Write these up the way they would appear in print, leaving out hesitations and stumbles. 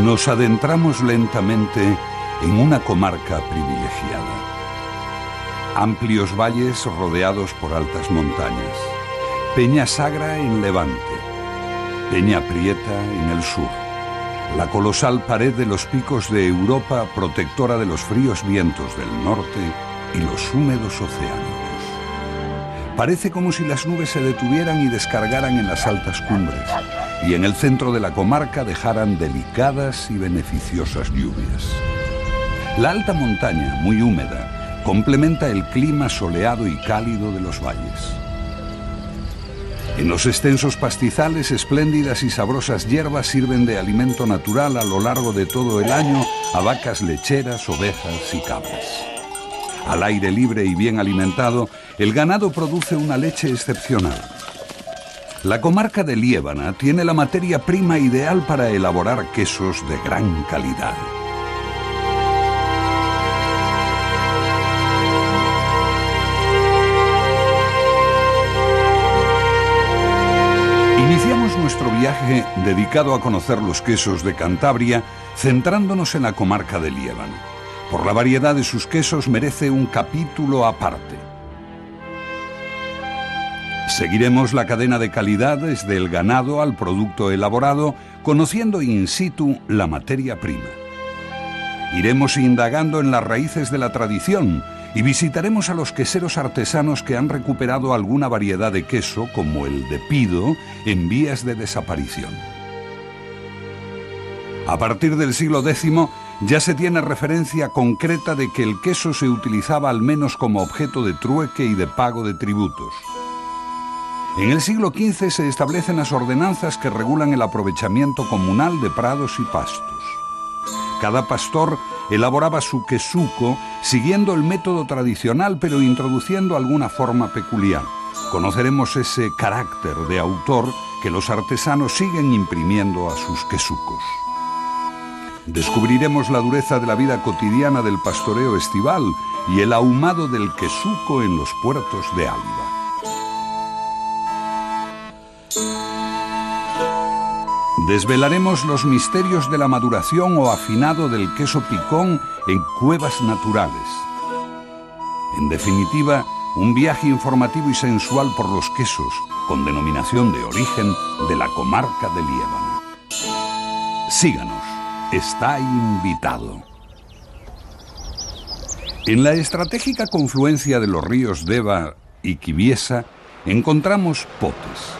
Nos adentramos lentamente en una comarca privilegiada. Amplios valles rodeados por altas montañas. Peña Sagra en Levante. Peña Prieta en el sur. La colosal pared de los picos de Europa, protectora de los fríos vientos del norte y los húmedos oceánicos. Parece como si las nubes se detuvieran y descargaran en las altas cumbres, y en el centro de la comarca dejaran delicadas y beneficiosas lluvias. La alta montaña, muy húmeda, complementa el clima soleado y cálido de los valles. En los extensos pastizales, espléndidas y sabrosas hierbas sirven de alimento natural a lo largo de todo el año a vacas lecheras, ovejas y cabras. Al aire libre y bien alimentado, el ganado produce una leche excepcional. La comarca de Liébana tiene la materia prima ideal para elaborar quesos de gran calidad. Iniciamos nuestro viaje dedicado a conocer los quesos de Cantabria, centrándonos en la comarca de Liébana. Por la variedad de sus quesos merece un capítulo aparte. Seguiremos la cadena de calidad desde el ganado al producto elaborado, conociendo in situ la materia prima. Iremos indagando en las raíces de la tradición y visitaremos a los queseros artesanos que han recuperado alguna variedad de queso, como el de Pido, en vías de desaparición. A partir del siglo X ya se tiene referencia concreta de que el queso se utilizaba al menos como objeto de trueque y de pago de tributos. En el siglo XV se establecen las ordenanzas que regulan el aprovechamiento comunal de prados y pastos. Cada pastor elaboraba su quesuco siguiendo el método tradicional, pero introduciendo alguna forma peculiar. Conoceremos ese carácter de autor que los artesanos siguen imprimiendo a sus quesucos. Descubriremos la dureza de la vida cotidiana del pastoreo estival y el ahumado del quesuco en los puertos de Áliva. Desvelaremos los misterios de la maduración o afinado del queso picón en cuevas naturales. En definitiva, un viaje informativo y sensual por los quesos, con denominación de origen de la comarca de Liébana. Síganos, está invitado. En la estratégica confluencia de los ríos Deva y Quiviesa encontramos Potes.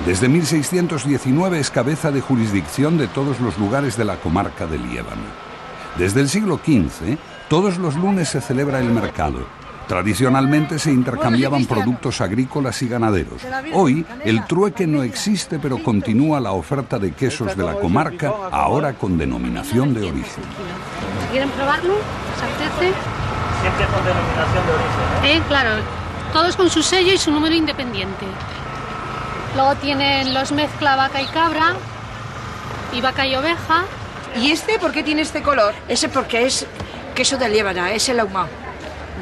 Desde 1619 es cabeza de jurisdicción de todos los lugares de la comarca de Liébana. Desde el siglo XV, todos los lunes se celebra el mercado. Tradicionalmente se intercambiaban productos agrícolas y ganaderos. Hoy el trueque no existe, pero continúa la oferta de quesos de la comarca, ahora con denominación de origen. ¿Quieren probarlo? ¿Se apetece? Siempre con denominación de origen, ¿eh? Claro, todos con su sello y su número independiente. Luego tienen los mezcla vaca y cabra, y vaca y oveja. ¿Y este por qué tiene este color? Ese porque es queso de Liébana, es el ahumado.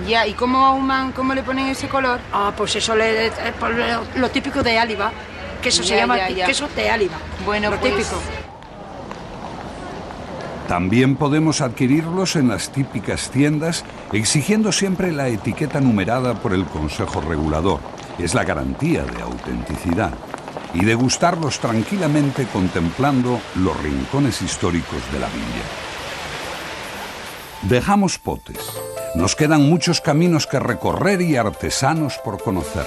Ya, ¿y cómo ahuman, cómo le ponen ese color? Ah, pues eso lo típico de Áliva, que eso se llama queso de Áliva. Bueno, lo pues típico. También podemos adquirirlos en las típicas tiendas, exigiendo siempre la etiqueta numerada por el Consejo Regulador. Es la garantía de autenticidad. Y degustarlos tranquilamente contemplando los rincones históricos de la villa. Dejamos Potes. Nos quedan muchos caminos que recorrer y artesanos por conocer.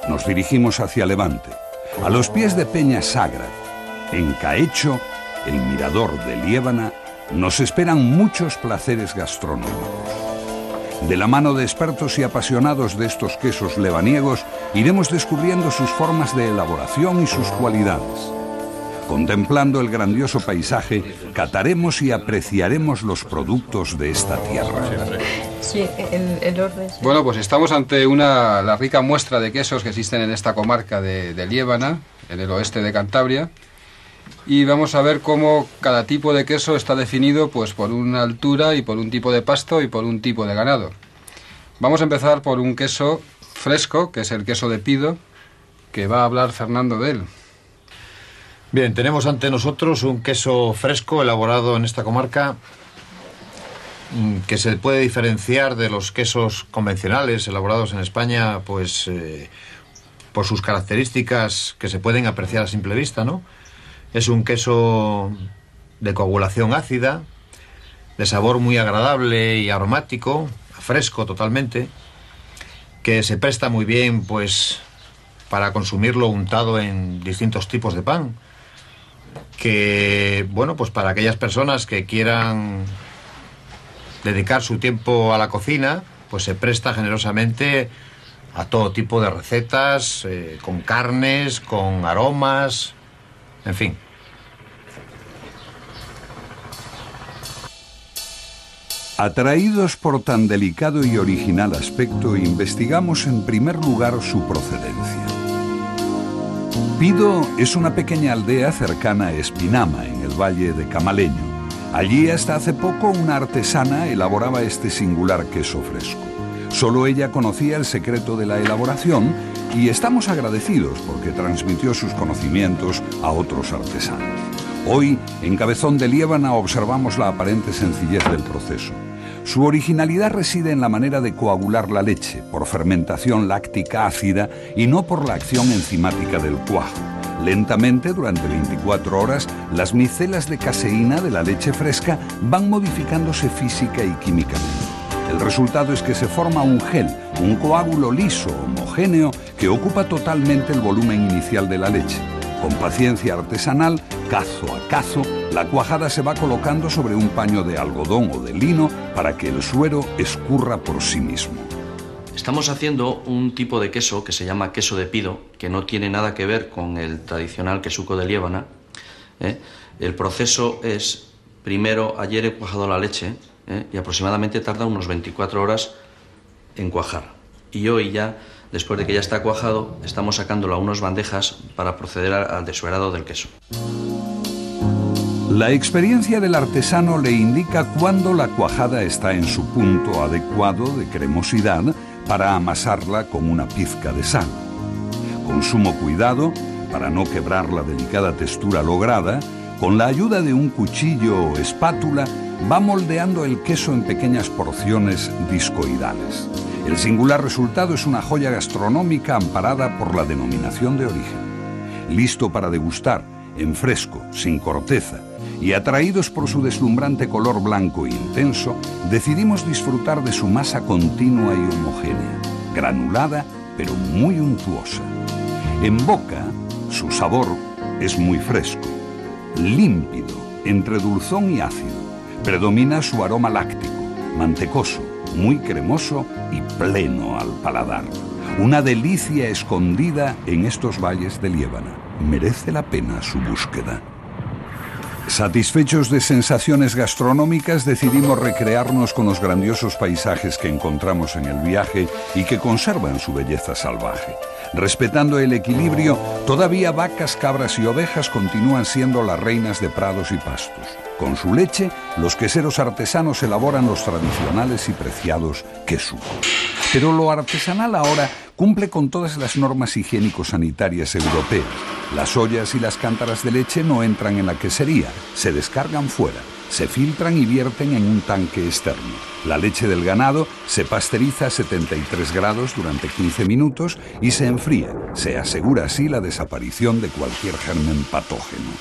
Nos dirigimos hacia Levante, a los pies de Peña Sagra. En Caecho, el mirador de Liébana, nos esperan muchos placeres gastronómicos. De la mano de expertos y apasionados de estos quesos lebaniegos, iremos descubriendo sus formas de elaboración y sus cualidades. Contemplando el grandioso paisaje, cataremos y apreciaremos los productos de esta tierra. Sí, el orden. Bueno, pues estamos ante la rica muestra de quesos que existen en esta comarca de Liébana, en el oeste de Cantabria. Y vamos a ver cómo cada tipo de queso está definido pues por una altura y por un tipo de pasto y por un tipo de ganado. Vamos a empezar por un queso fresco, que es el queso de Pido, que va a hablar Fernando de él. Bien, tenemos ante nosotros un queso fresco elaborado en esta comarca que se puede diferenciar de los quesos convencionales elaborados en España, pues por sus características que se pueden apreciar a simple vista, ¿no? Es un queso de coagulación ácida, de sabor muy agradable y aromático, fresco totalmente, que se presta muy bien, pues, para consumirlo untado en distintos tipos de pan, que, bueno, pues para aquellas personas que quieran dedicar su tiempo a la cocina, pues se presta generosamente a todo tipo de recetas, con carnes, con aromas, en fin. Atraídos por tan delicado y original aspecto, investigamos en primer lugar su procedencia. Pido es una pequeña aldea cercana a Espinama, en el valle de Camaleño. Allí hasta hace poco una artesana elaboraba este singular queso fresco. Solo ella conocía el secreto de la elaboración y estamos agradecidos porque transmitió sus conocimientos a otros artesanos. Hoy, en Cabezón de Liébana, observamos la aparente sencillez del proceso. Su originalidad reside en la manera de coagular la leche, por fermentación láctica ácida y no por la acción enzimática del cuajo. Lentamente, durante 24 horas, las micelas de caseína de la leche fresca van modificándose física y químicamente. El resultado es que se forma un gel, un coágulo liso, homogéneo, que ocupa totalmente el volumen inicial de la leche. Con paciencia artesanal, cazo a cazo, la cuajada se va colocando sobre un paño de algodón o de lino para que el suero escurra por sí mismo. Estamos haciendo un tipo de queso que se llama queso de pido, que no tiene nada que ver con el tradicional quesuco de Liébana. El proceso es, primero, ayer he cuajado la leche y aproximadamente tarda unos 24 horas en cuajar. Y hoy ya, después de que ya está cuajado, estamos sacándolo a unas bandejas para proceder al desuerado del queso. La experiencia del artesano le indica cuándo la cuajada está en su punto adecuado de cremosidad para amasarla con una pizca de sal. Con sumo cuidado, para no quebrar la delicada textura lograda, con la ayuda de un cuchillo o espátula, va moldeando el queso en pequeñas porciones discoidales. El singular resultado es una joya gastronómica amparada por la denominación de origen. Listo para degustar, en fresco, sin corteza, y atraídos por su deslumbrante color blanco e intenso, decidimos disfrutar de su masa continua y homogénea, granulada pero muy untuosa. En boca, su sabor es muy fresco, límpido, entre dulzón y ácido. Predomina su aroma láctico, mantecoso, muy cremoso y pleno al paladar. Una delicia escondida en estos valles de Liébana. Merece la pena su búsqueda. Satisfechos de sensaciones gastronómicas, decidimos recrearnos con los grandiosos paisajes que encontramos en el viaje y que conservan su belleza salvaje. Respetando el equilibrio, todavía vacas, cabras y ovejas continúan siendo las reinas de prados y pastos. Con su leche, los queseros artesanos elaboran los tradicionales y preciados quesucos. Pero lo artesanal ahora cumple con todas las normas higiénico-sanitarias europeas. Las ollas y las cántaras de leche no entran en la quesería, se descargan fuera, se filtran y vierten en un tanque externo. La leche del ganado se pasteuriza a 73 grados durante 15 minutos y se enfría. Se asegura así la desaparición de cualquier germen patógeno.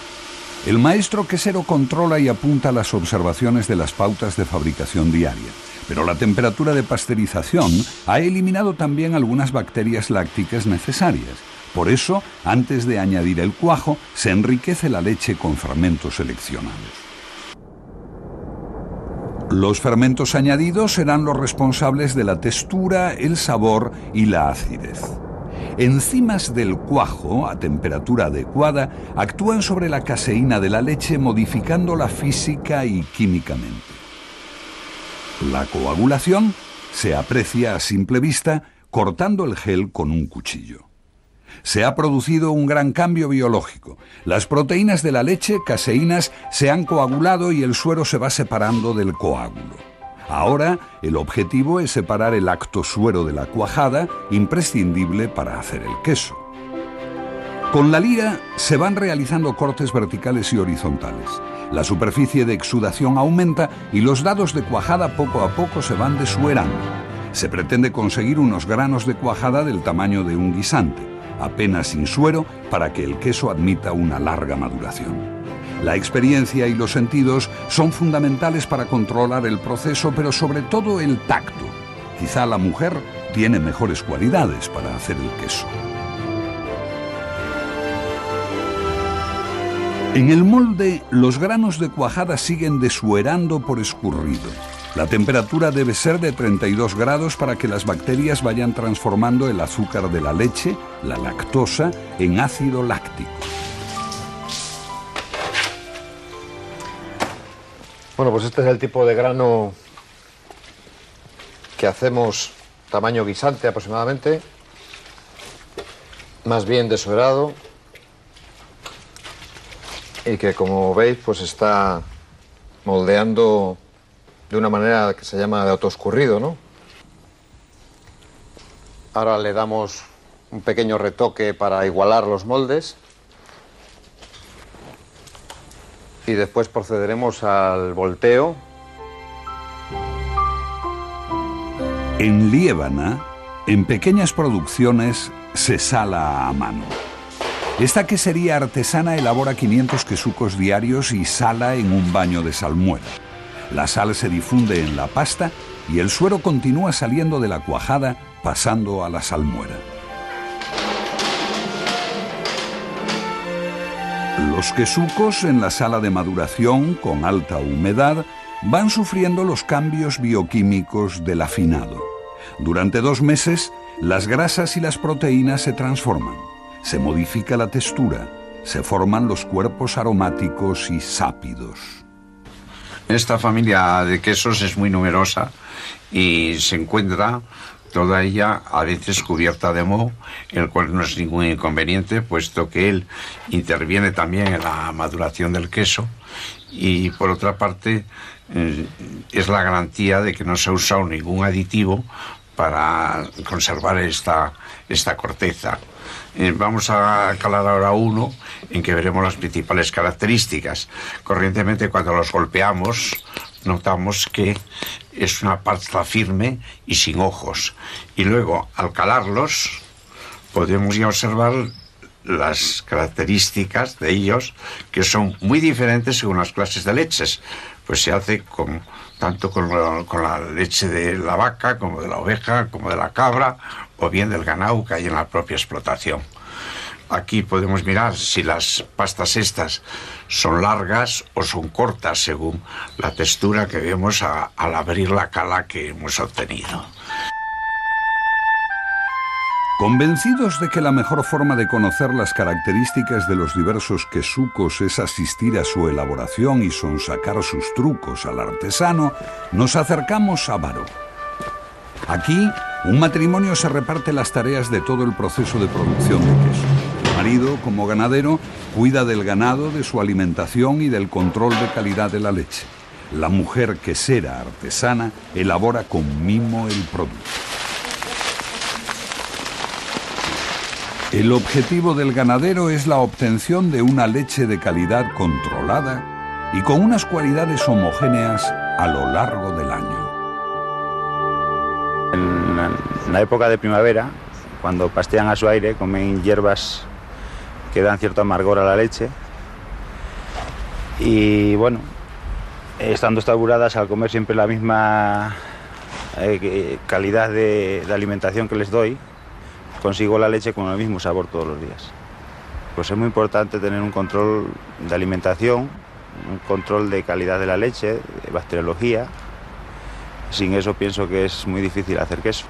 El maestro quesero controla y apunta las observaciones de las pautas de fabricación diaria, pero la temperatura de pasteurización ha eliminado también algunas bacterias lácticas necesarias. Por eso, antes de añadir el cuajo, se enriquece la leche con fermentos seleccionados. Los fermentos añadidos serán los responsables de la textura, el sabor y la acidez. Enzimas del cuajo, a temperatura adecuada, actúan sobre la caseína de la leche modificándola física y químicamente. La coagulación se aprecia a simple vista cortando el gel con un cuchillo. Se ha producido un gran cambio biológico. Las proteínas de la leche, caseínas, se han coagulado y el suero se va separando del coágulo. Ahora, el objetivo es separar el acto suero de la cuajada, imprescindible para hacer el queso. Con la lira se van realizando cortes verticales y horizontales. La superficie de exudación aumenta y los dados de cuajada poco a poco se van desuerando. Se pretende conseguir unos granos de cuajada del tamaño de un guisante, apenas sin suero, para que el queso admita una larga maduración. La experiencia y los sentidos son fundamentales para controlar el proceso, pero sobre todo el tacto. Quizá la mujer tiene mejores cualidades para hacer el queso. En el molde, los granos de cuajada siguen desuerando por escurrido. La temperatura debe ser de 32 grados para que las bacterias vayan transformando el azúcar de la leche, la lactosa, en ácido láctico. Bueno, pues este es el tipo de grano que hacemos, tamaño guisante aproximadamente, más bien desuerado, y que, como veis, pues está moldeando de una manera que se llama de autoescurrido, ¿no? Ahora le damos un pequeño retoque para igualar los moldes y después procederemos al volteo. En Liébana, en pequeñas producciones, se sala a mano. Esta quesería artesana elabora 500 quesucos diarios y sala en un baño de salmuera. La sal se difunde en la pasta y el suero continúa saliendo de la cuajada, pasando a la salmuera. Los quesucos en la sala de maduración, con alta humedad, van sufriendo los cambios bioquímicos del afinado. Durante 2 meses, las grasas y las proteínas se transforman. Se modifica la textura, se forman los cuerpos aromáticos y sápidos. Esta familia de quesos es muy numerosa y se encuentra toda ella a veces cubierta de moho, el cual no es ningún inconveniente, puesto que él interviene también en la maduración del queso y, por otra parte, es la garantía de que no se ha usado ningún aditivo para conservar esta corteza. Vamos a calar ahora uno en que veremos las principales características. Corrientemente, cuando los golpeamos, notamos que es una pasta firme y sin ojos. Y luego, al calarlos, podemos ya observar las características de ellos, que son muy diferentes según las clases de leches. Pues se hace tanto con la leche de la vaca, como de la oveja, como de la cabra, o bien del ganado que hay en la propia explotación. Aquí podemos mirar si las pastas estas son largas o son cortas, según la textura que vemos al abrir la cala que hemos obtenido. Convencidos de que la mejor forma de conocer las características de los diversos quesucos es asistir a su elaboración y sonsacar sus trucos al artesano, nos acercamos a Varo. Aquí, un matrimonio se reparte las tareas de todo el proceso de producción de queso. El marido, como ganadero, cuida del ganado, de su alimentación y del control de calidad de la leche. La mujer quesera artesana elabora con mimo el producto. El objetivo del ganadero es la obtención de una leche de calidad controlada y con unas cualidades homogéneas a lo largo del año. En la época de primavera, cuando pastean a su aire, comen hierbas que dan cierto amargor a la leche. Y bueno, estando estabuladas, al comer siempre la misma calidad de alimentación que les doy, consigo la leche con el mismo sabor todos los días. Pues es muy importante tener un control de alimentación, un control de calidad de la leche, de bacteriología. Sin eso pienso que es muy difícil hacer queso.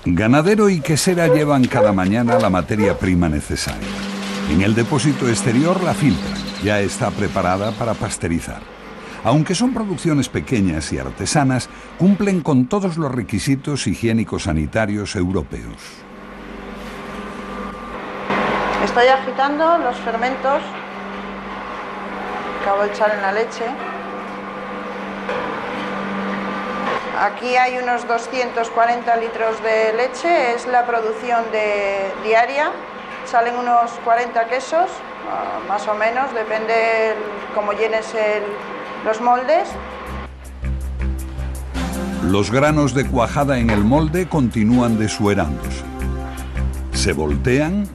Ganadero y quesera llevan cada mañana la materia prima necesaria. En el depósito exterior la filtran, ya está preparada para pasteurizar. Aunque son producciones pequeñas y artesanas, cumplen con todos los requisitos higiénico-sanitarios europeos. Estoy agitando los fermentos que acabo de echar en la leche. Aquí hay unos 240 litros de leche, es la producción diaria. Salen unos 40 quesos, más o menos, depende cómo llenes los moldes. Los granos de cuajada en el molde continúan desuerándose. Se voltean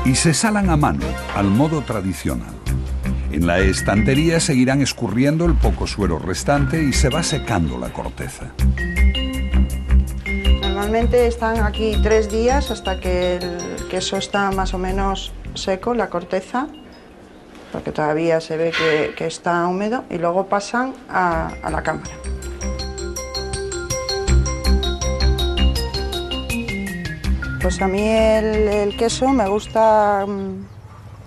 y se salan a mano, al modo tradicional. En la estantería seguirán escurriendo el poco suero restante y se va secando la corteza. Normalmente están aquí 3 días hasta que el queso está más o menos seco, la corteza, porque todavía se ve que está húmedo, y luego pasan a la cámara. Pues a mí el queso me gusta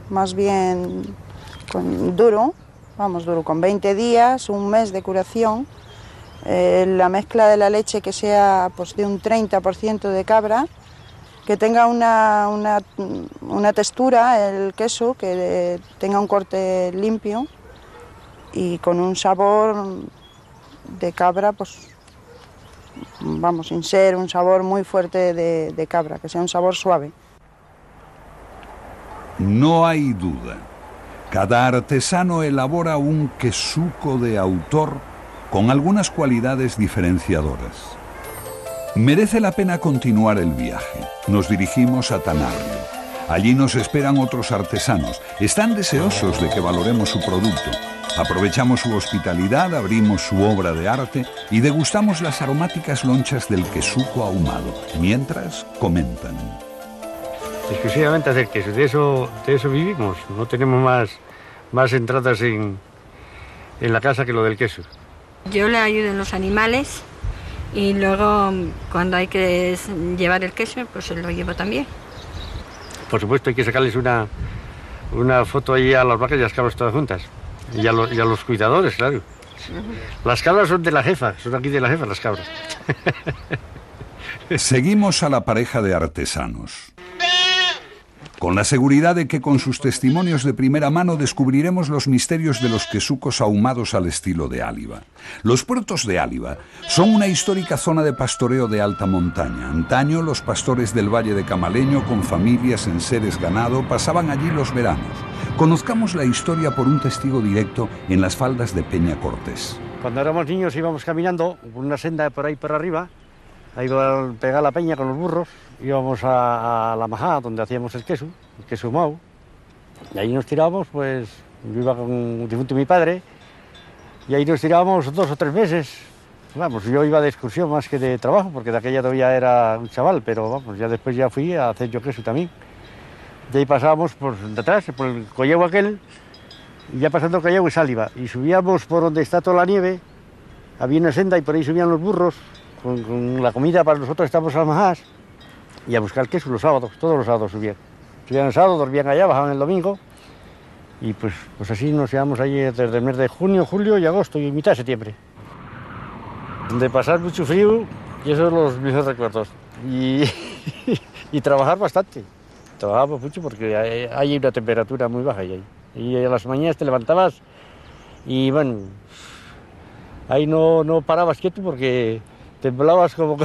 más bien duro, con 20 días, un mes de curación. La mezcla de la leche que sea pues, de un 30% de cabra, que tenga una textura el queso, que tenga un corte limpio y con un sabor de cabra, pues sin ser un sabor muy fuerte de cabra, que sea un sabor suave. No hay duda, cada artesano elabora un quesuco de autor con algunas cualidades diferenciadoras. Merece la pena continuar el viaje. Nos dirigimos a Tanarrio. Allí nos esperan otros artesanos. Están deseosos de que valoremos su producto. Aprovechamos su hospitalidad, abrimos su obra de arte y degustamos las aromáticas lonchas del quesuco ahumado. Mientras, comentan. Exclusivamente hacer queso, de eso vivimos. No tenemos más entradas en la casa que lo del queso. Yo le ayudo en los animales y luego cuando hay que llevar el queso, pues se lo llevo también. Por supuesto, hay que sacarles una foto ahí a las vacas y las cabras todas juntas. Y a los cuidadores, claro. Las cabras son de la jefa, son aquí de la jefa las cabras. Seguimos a la pareja de artesanos. Con la seguridad de que con sus testimonios de primera mano descubriremos los misterios de los quesucos ahumados al estilo de Áliva. Los puertos de Áliva son una histórica zona de pastoreo de alta montaña. Antaño, los pastores del Valle de Camaleño, con familias en seres ganado, pasaban allí los veranos. Conozcamos la historia por un testigo directo en las faldas de Peña Cortés. Cuando éramos niños íbamos caminando por una senda por ahí para arriba, ahí a pegar la peña con los burros. Íbamos a la majá, donde hacíamos el queso ahumado, y ahí nos tirábamos, pues, yo iba con un difunto mi padre, y ahí nos tirábamos 2 o 3 meses. Vamos, yo iba de excursión más que de trabajo, porque de aquella todavía era un chaval, pero vamos, ya después ya fui a hacer yo queso también. Y ahí pasábamos por detrás, por el colleu aquel, y ya pasando el colleu es Áliva, y subíamos por donde está toda la nieve, había una senda y por ahí subían los burros, con la comida para nosotros estábamos a las majás, y a buscar queso los sábados, todos los sábados subían. Subían el sábado, dormían allá, bajaban el domingo, y pues así nos íbamos allí desde el mes de junio, julio y agosto y mitad de septiembre. De pasar mucho frío, y esos son los mejores recuerdos. Y trabajar bastante. Trabajábamos mucho porque hay una temperatura muy baja ahí. Y a las mañanas te levantabas y bueno, ahí no parabas quieto porque temblabas como...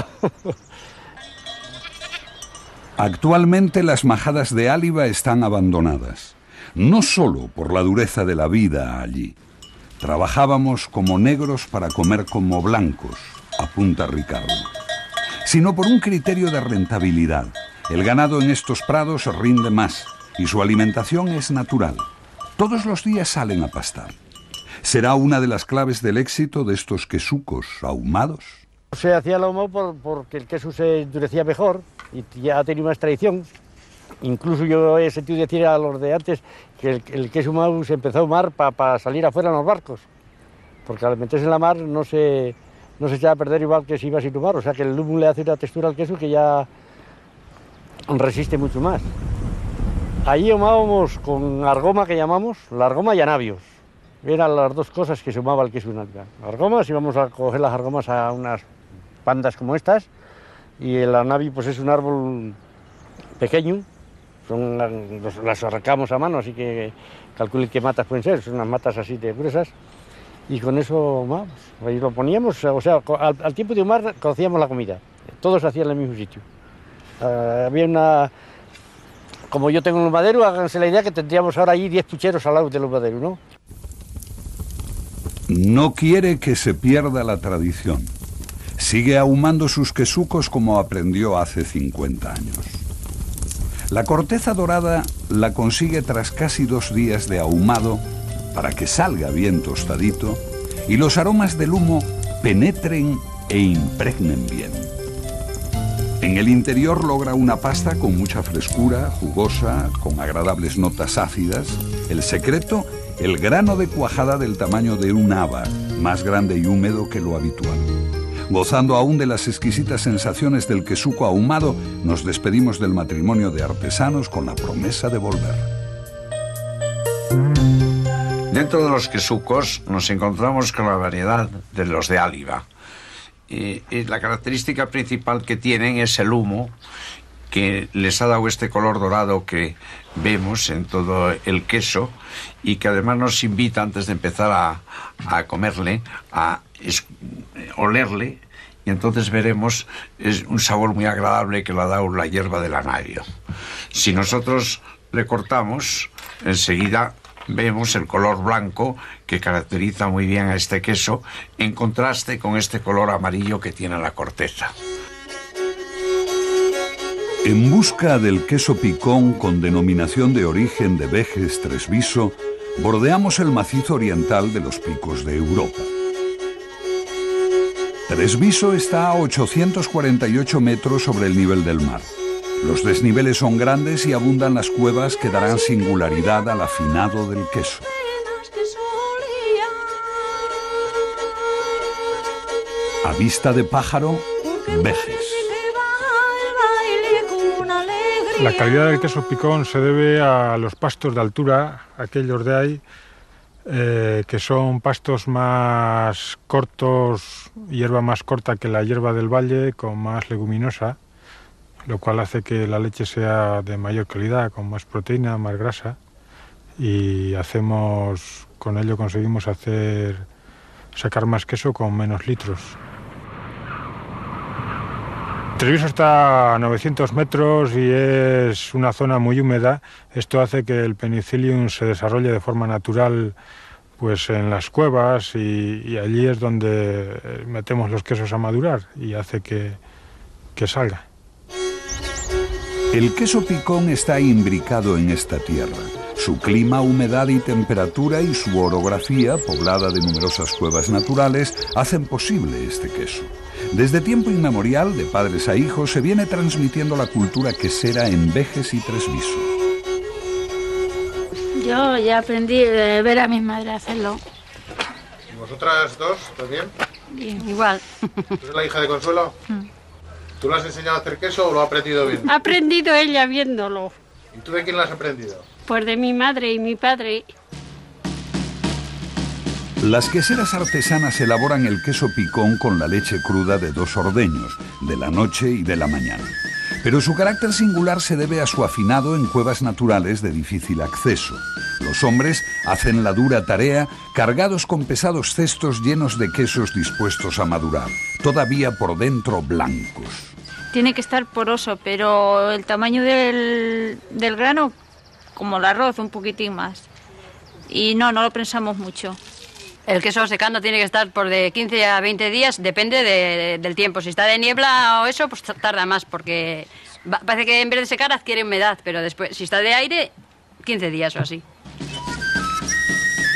Actualmente las majadas de Áliva están abandonadas, no solo por la dureza de la vida allí. Trabajábamos como negros para comer como blancos, apunta Ricardo, sino por un criterio de rentabilidad. El ganado en estos prados rinde más y su alimentación es natural. Todos los días salen a pastar. ¿Será una de las claves del éxito de estos quesucos ahumados? Se hacía el ahumado porque el queso se endurecía mejor y ya ha tenido más tradición. Incluso yo he sentido decir a los de antes que el queso ahumado se empezó a ahumar para salir afuera en los barcos, porque al meterse en la mar no se no se echa a perder igual que si iba sin humar, o sea que el humo le hace una textura al queso que ya resiste mucho más. Allí ahumábamos con argoma, que llamamos, la argoma y anabios. Eran las dos cosas que se humaba el queso en Ávila. Argomas, íbamos a coger las argomas a unas pandas como estas, y el anabi pues es un árbol pequeño, las arrancamos a mano, así que calculen qué matas pueden ser, son unas matas así de gruesas, y con eso ahumábamos. Ahí lo poníamos, o sea, al tiempo de ahumar cocíamos la comida, todos hacían en el mismo sitio. Había una... Como yo tengo un humadero, háganse la idea que tendríamos ahora ahí 10 pucheros al lado del humadero, ¿no? No quiere que se pierda la tradición. Sigue ahumando sus quesucos como aprendió hace 50 años. La corteza dorada la consigue tras casi 2 días de ahumado para que salga bien tostadito y los aromas del humo penetren e impregnen bien. En el interior logra una pasta con mucha frescura, jugosa, con agradables notas ácidas. El secreto, el grano de cuajada del tamaño de un haba, más grande y húmedo que lo habitual. Gozando aún de las exquisitas sensaciones del quesuco ahumado, nos despedimos del matrimonio de artesanos con la promesa de volver. Dentro de los quesucos nos encontramos con la variedad de los de Áliva. Y la característica principal que tienen es el humo, que les ha dado este color dorado que vemos en todo el queso y que además nos invita, antes de empezar a comerle, a olerle, y entonces veremos es un sabor muy agradable que le ha dado la hierba del anadio. Si nosotros le cortamos, enseguida vemos el color blanco que caracteriza muy bien a este queso, en contraste con este color amarillo que tiene la corteza. En busca del queso picón con denominación de origen de Vejes Tresviso, bordeamos el macizo oriental de los Picos de Europa. Tresviso está a 848 metros sobre el nivel del mar. Los desniveles son grandes y abundan las cuevas que darán singularidad al afinado del queso. A vista de pájaro, Vejes. La calidad del queso picón se debe a los pastos de altura, aquellos de ahí, que son pastos más cortos, hierba más corta que la hierba del valle, con más leguminosa, lo cual hace que la leche sea de mayor calidad, con más proteína, más grasa, y con ello conseguimos sacar más queso con menos litros. Tresviso está a 900 metros y es una zona muy húmeda. Esto hace que el penicillium se desarrolle de forma natural pues en las cuevas y allí es donde metemos los quesos a madurar y hace que salga. El queso picón está imbricado en esta tierra. Su clima, humedad y temperatura y su orografía, poblada de numerosas cuevas naturales, hacen posible este queso. Desde tiempo inmemorial, de padres a hijos, se viene transmitiendo la cultura quesera en Vejes y Tresviso. Yo ya aprendí de ver a mi madre hacerlo. ¿Y vosotras dos? ¿Estás bien? Bien, igual. ¿Tú eres la hija de Consuelo? ¿Tú le has enseñado a hacer queso o lo ha aprendido bien? Ha aprendido ella viéndolo. ¿Y tú de quién lo has aprendido? Pues de mi madre y mi padre. Las queseras artesanas elaboran el queso picón con la leche cruda de 2 ordeños, de la noche y de la mañana. Pero su carácter singular se debe a su afinado en cuevas naturales de difícil acceso. Los hombres hacen la dura tarea cargados con pesados cestos llenos de quesos dispuestos a madurar, todavía por dentro blancos. Tiene que estar poroso, pero el tamaño del grano, como el arroz, un poquitín más. Y no lo prensamos mucho. El queso secando tiene que estar por de 15 a 20 días, depende del tiempo. Si está de niebla o eso, pues tarda más, porque parece que en vez de secar adquiere humedad, pero después, si está de aire, 15 días o así.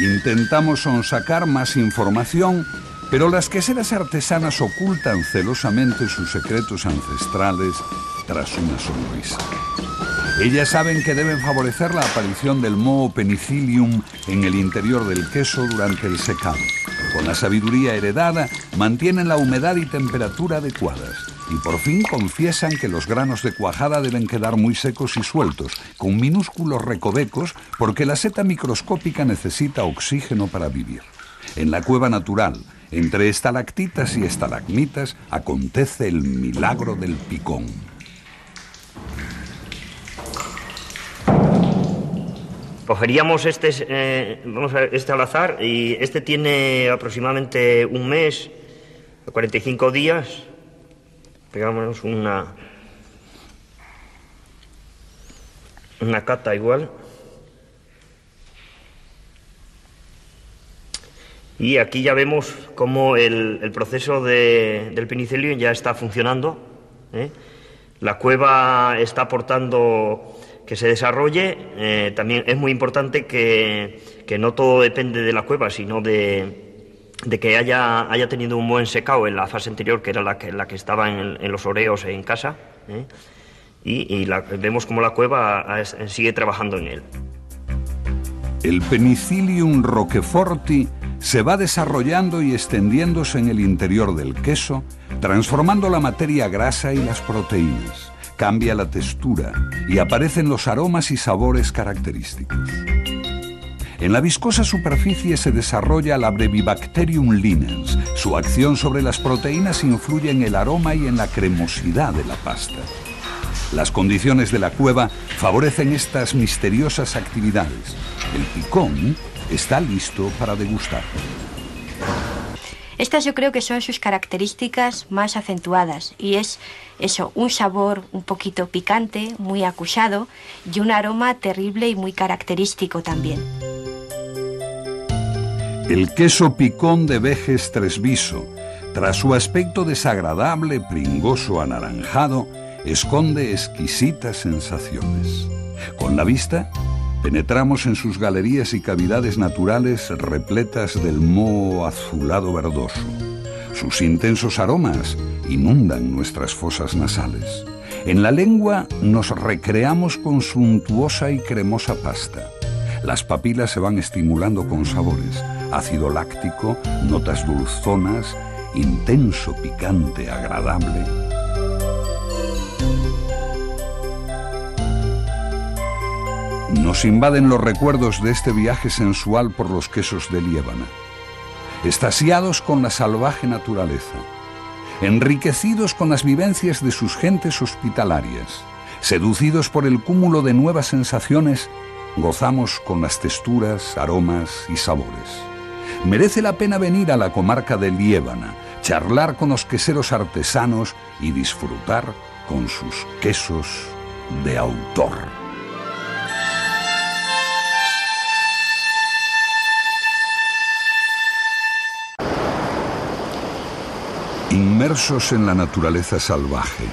Intentamos sonsacar más información, pero las queseras artesanas ocultan celosamente sus secretos ancestrales tras una sonrisa. Ellas saben que deben favorecer la aparición del moho penicillium en el interior del queso durante el secado. Con la sabiduría heredada, mantienen la humedad y temperatura adecuadas. Y por fin confiesan que los granos de cuajada deben quedar muy secos y sueltos, con minúsculos recovecos, porque la seta microscópica necesita oxígeno para vivir. En la cueva natural, entre estalactitas y estalagmitas, acontece el milagro del picón. Cogeríamos este al azar, y este tiene aproximadamente un mes, 45 días. Pegamos una cata igual. Y aquí ya vemos cómo el proceso del Penicillium ya está funcionando, ¿eh? La cueva está aportando que se desarrolle. También es muy importante que no todo depende de la cueva, sino de que haya tenido un buen secado en la fase anterior, que era la que estaba en los oreos en casa, ¿eh? Y vemos cómo la cueva sigue trabajando en él. El Penicillium roqueforti se va desarrollando y extendiéndose en el interior del queso, transformando la materia grasa y las proteínas. Cambia la textura y aparecen los aromas y sabores característicos. En la viscosa superficie se desarrolla la Brevibacterium linens. Su acción sobre las proteínas influye en el aroma y en la cremosidad de la pasta. Las condiciones de la cueva favorecen estas misteriosas actividades. El picón está listo para degustar. Estas yo creo que son sus características más acentuadas, y es eso, un sabor un poquito picante, muy acusado, y un aroma terrible y muy característico también. El queso picón de Vejes Tresviso, tras su aspecto desagradable, pringoso, anaranjado, esconde exquisitas sensaciones. Con la vista, penetramos en sus galerías y cavidades naturales repletas del moho azulado verdoso. Sus intensos aromas inundan nuestras fosas nasales. En la lengua nos recreamos con suntuosa y cremosa pasta. Las papilas se van estimulando con sabores: ácido láctico, notas dulzonas, intenso picante agradable. Nos invaden los recuerdos de este viaje sensual por los quesos de Liébana, extasiados con la salvaje naturaleza, enriquecidos con las vivencias de sus gentes hospitalarias, seducidos por el cúmulo de nuevas sensaciones, gozamos con las texturas, aromas y sabores. Merece la pena venir a la comarca de Liébana, charlar con los queseros artesanos y disfrutar con sus quesos de autor. Inmersos en la naturaleza salvaje,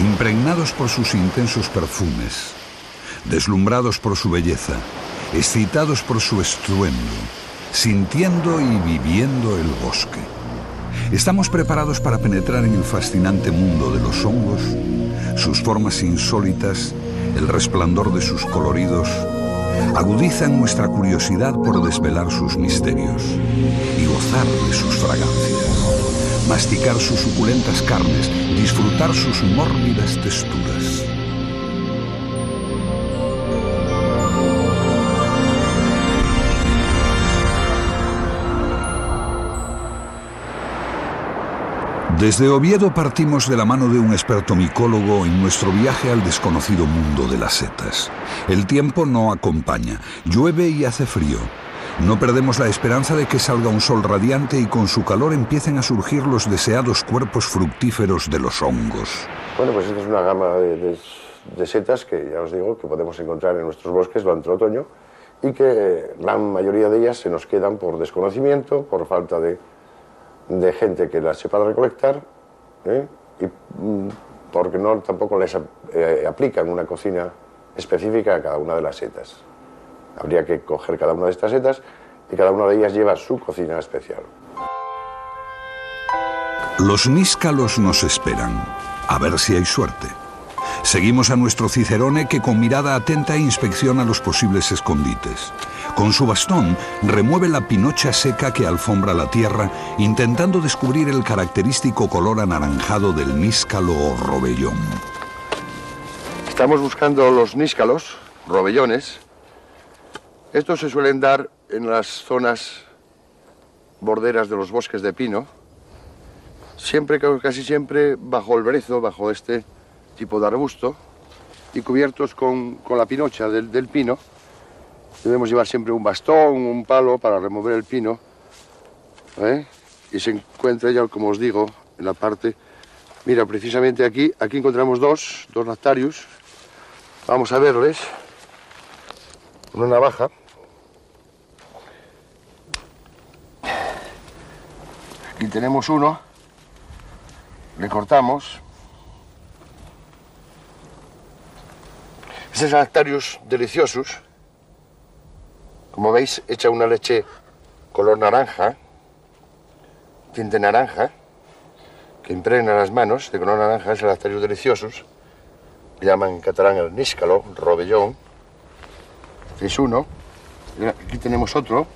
impregnados por sus intensos perfumes, deslumbrados por su belleza, excitados por su estruendo, sintiendo y viviendo el bosque. Estamos preparados para penetrar en el fascinante mundo de los hongos, sus formas insólitas, el resplandor de sus coloridos, agudizan nuestra curiosidad por desvelar sus misterios y gozar de sus fragancias, masticar sus suculentas carnes, disfrutar sus mórbidas texturas. Desde Oviedo partimos de la mano de un experto micólogo en nuestro viaje al desconocido mundo de las setas. El tiempo no acompaña, llueve y hace frío. No perdemos la esperanza de que salga un sol radiante y con su calor empiecen a surgir los deseados cuerpos fructíferos de los hongos. Bueno, pues esta es una gama de setas que ya os digo que podemos encontrar en nuestros bosques durante el otoño y que la mayoría de ellas se nos quedan por desconocimiento, por falta de gente que las sepa recolectar, y porque tampoco les aplican una cocina específica a cada una de las setas. Habría que coger cada una de estas setas y cada una de ellas lleva su cocina especial. Los níscalos nos esperan, a ver si hay suerte. Seguimos a nuestro cicerone que con mirada atenta inspecciona los posibles escondites. Con su bastón remueve la pinocha seca que alfombra la tierra, intentando descubrir el característico color anaranjado del níscalo o robellón. Estamos buscando los níscalos, robellones. Estos se suelen dar en las zonas borderas de los bosques de pino, casi siempre bajo el brezo, bajo este tipo de arbusto, y cubiertos con la pinocha del pino. Debemos llevar siempre un bastón, un palo para remover el pino, y se encuentra ya, como os digo, en la parte... Mira, precisamente aquí encontramos dos lactarius. Vamos a verles. Una navaja. Aquí tenemos uno. Le cortamos. Este es Lactarius deliciosus. Como veis, echa una leche color naranja, tinte naranja, que impregna las manos de color naranja. Es el Lactarius deliciosus. Le llaman en catalán el níscalo, robellón. Este es uno. Aquí tenemos otro.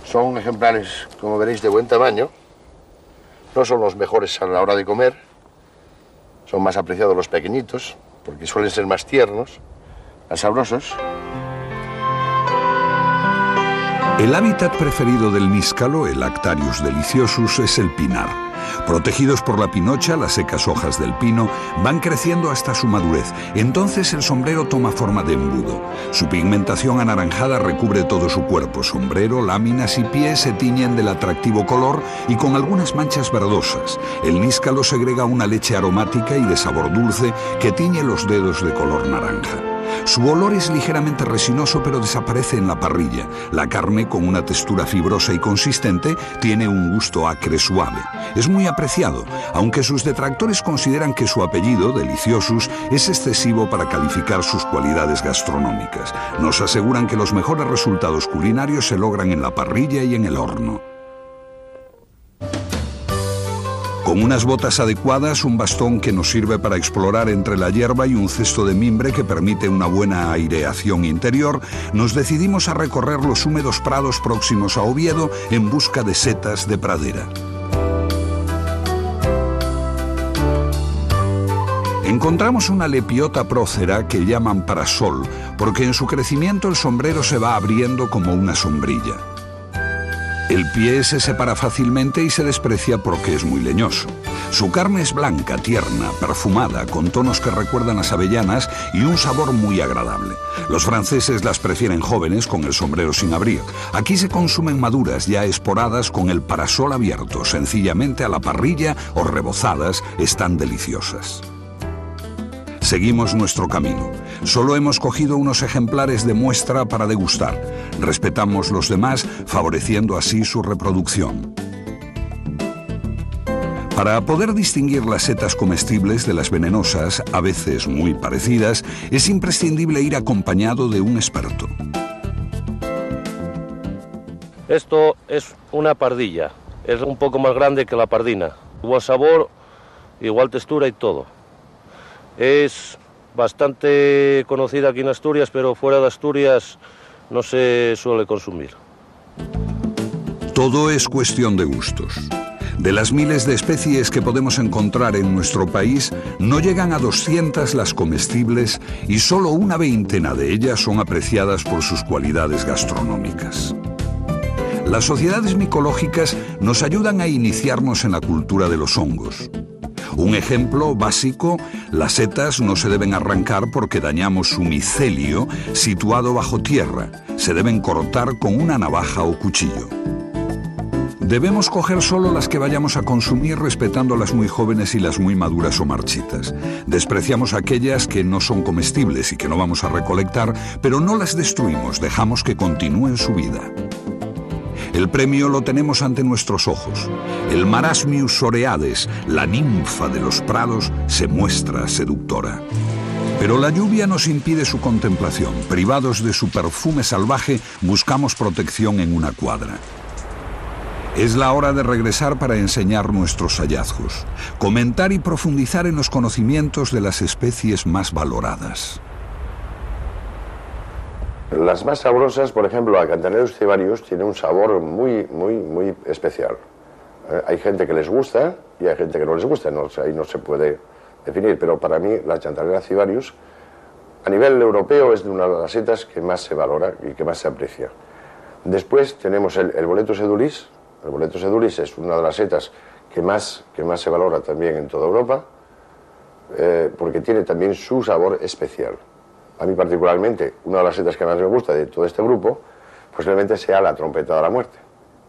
Son ejemplares, como veréis, de buen tamaño. No son los mejores a la hora de comer. Son más apreciados los pequeñitos, porque suelen ser más tiernos, más sabrosos. El hábitat preferido del níscalo, el Lactarius deliciosus, es el pinar. Protegidos por la pinocha, las secas hojas del pino van creciendo hasta su madurez. Entonces el sombrero toma forma de embudo. Su pigmentación anaranjada recubre todo su cuerpo. Sombrero, láminas y pies se tiñen del atractivo color y con algunas manchas verdosas. El níscalo segrega una leche aromática y de sabor dulce que tiñe los dedos de color naranja. Su olor es ligeramente resinoso, pero desaparece en la parrilla. La carne, con una textura fibrosa y consistente, tiene un gusto acre suave. Es muy apreciado, aunque sus detractores consideran que su apellido, deliciosus, es excesivo para calificar sus cualidades gastronómicas. Nos aseguran que los mejores resultados culinarios se logran en la parrilla y en el horno. Con unas botas adecuadas, un bastón que nos sirve para explorar entre la hierba y un cesto de mimbre que permite una buena aireación interior, nos decidimos a recorrer los húmedos prados próximos a Oviedo en busca de setas de pradera. Encontramos una lepiota prócera que llaman parasol, porque en su crecimiento el sombrero se va abriendo como una sombrilla. El pie se separa fácilmente y se desprecia porque es muy leñoso. Su carne es blanca, tierna, perfumada, con tonos que recuerdan a avellanas y un sabor muy agradable. Los franceses las prefieren jóvenes, con el sombrero sin abrir. Aquí se consumen maduras, ya esporadas, con el parasol abierto, sencillamente a la parrilla o rebozadas, están deliciosas. Seguimos nuestro camino. Solo hemos cogido unos ejemplares de muestra para degustar. Respetamos los demás, favoreciendo así su reproducción. Para poder distinguir las setas comestibles de las venenosas, a veces muy parecidas, es imprescindible ir acompañado de un experto. Esto es una pardilla. Es un poco más grande que la pardina. Igual sabor, igual textura y todo. Es bastante conocida aquí en Asturias, pero fuera de Asturias no se suele consumir. Todo es cuestión de gustos. De las miles de especies que podemos encontrar en nuestro país, no llegan a 200 las comestibles y solo una veintena de ellas son apreciadas por sus cualidades gastronómicas. Las sociedades micológicas nos ayudan a iniciarnos en la cultura de los hongos. Un ejemplo básico: las setas no se deben arrancar porque dañamos su micelio situado bajo tierra. Se deben cortar con una navaja o cuchillo. Debemos coger solo las que vayamos a consumir, respetando las muy jóvenes y las muy maduras o marchitas. Despreciamos aquellas que no son comestibles y que no vamos a recolectar, pero no las destruimos, dejamos que continúen su vida. El premio lo tenemos ante nuestros ojos. El Marasmius oreades, la ninfa de los prados, se muestra seductora. Pero la lluvia nos impide su contemplación. Privados de su perfume salvaje, buscamos protección en una cuadra. Es la hora de regresar para enseñar nuestros hallazgos, comentar y profundizar en los conocimientos de las especies más valoradas. Las más sabrosas, por ejemplo, la Cantarellus cibarius tiene un sabor muy especial. Hay gente que les gusta y hay gente que no les gusta, ahí no se puede definir, pero para mí la Cantarellus cibarius a nivel europeo es de una de las setas que más se valora y que más se aprecia. Después tenemos el Boletus edulis. El Boletus edulis es una de las setas que más se valora también en toda Europa, porque tiene también su sabor especial. A mí particularmente, una de las setas que más me gusta de todo este grupo, posiblemente sea la trompeta de la muerte.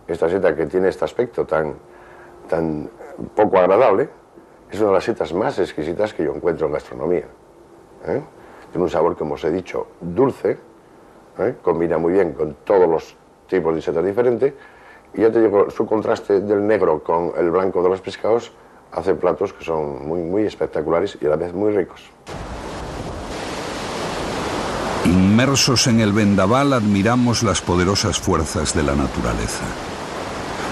Esta seta que tiene este aspecto tan poco agradable, es una de las setas más exquisitas que yo encuentro en gastronomía. Tiene un sabor, como os he dicho, dulce, combina muy bien con todos los tipos de setas diferentes, y ya te digo, su contraste del negro con el blanco de los pescados hace platos que son muy espectaculares y a la vez muy ricos. Inmersos en el vendaval admiramos las poderosas fuerzas de la naturaleza.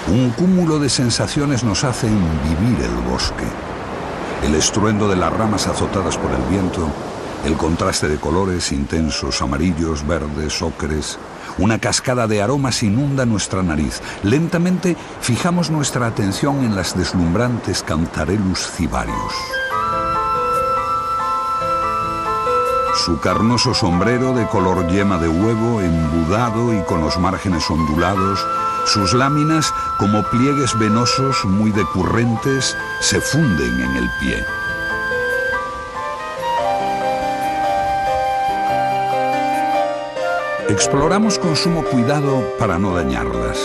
Un cúmulo de sensaciones nos hacen vivir el bosque. El estruendo de las ramas azotadas por el viento, el contraste de colores intensos, amarillos, verdes, ocres. Una cascada de aromas inunda nuestra nariz. Lentamente fijamos nuestra atención en las deslumbrantes Cantarellus cibarius. Su carnoso sombrero de color yema de huevo, embudado y con los márgenes ondulados, sus láminas, como pliegues venosos muy decurrentes, se funden en el pie. Exploramos con sumo cuidado para no dañarlas.